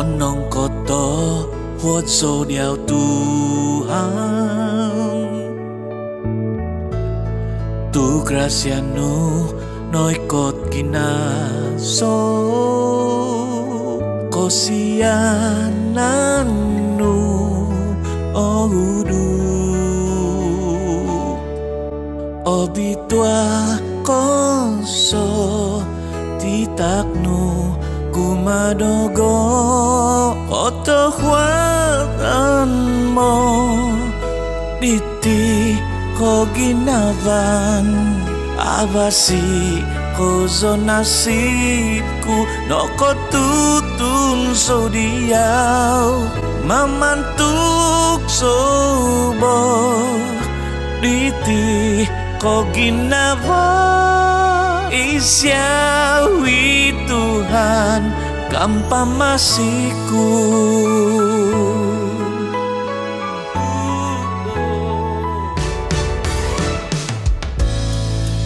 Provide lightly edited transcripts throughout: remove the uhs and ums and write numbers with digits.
Onong koto huot so điao Tuhan. Tu gracia nu noi kot ginaso kosianan nu ohudu obitua konso titaknu kumadogo koto huatan mo diti ko ginavan abasi ko zo nasibku no ko tutun so diaw mamantuk sobo diti ko ginavan isyawi Tuhan kampamasiku.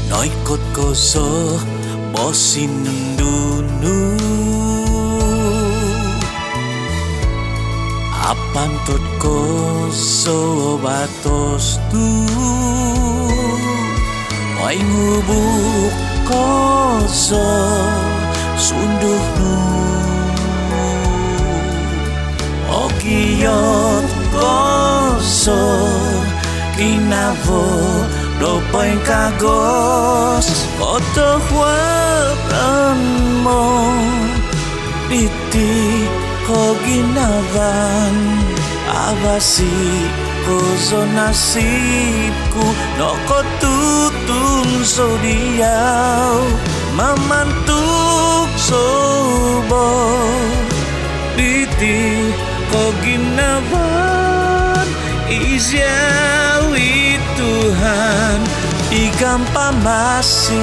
Noikot koso bosin dunu apantut koso batos tu Oi ngubuk koso sunduhnu okiyot koso kinavo dopain kagos koto huatan mo diti ko ginavan abasi ko zo nasibku no ko tutun so diaw mamantuk sobo diti ko ginavan isyawi Tuhan ikam pamasi.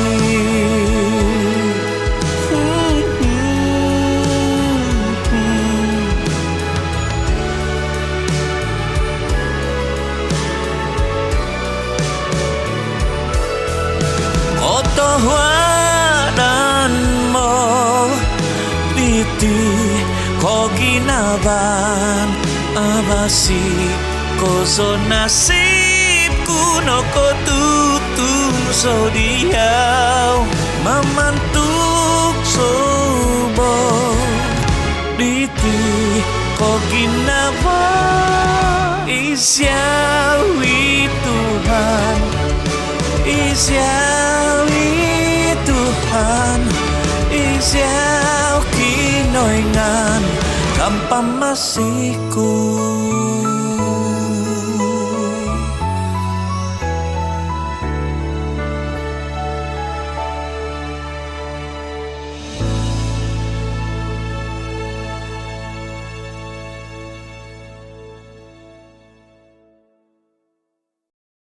Koto huadan mo diti ko ginavan abasi ko zo nasibku no ko tutun so diaw mamantuk sobo diti ko ginavan isyawi Tuhan isyawi Tuhan isyaw kinoingan kampamasiku.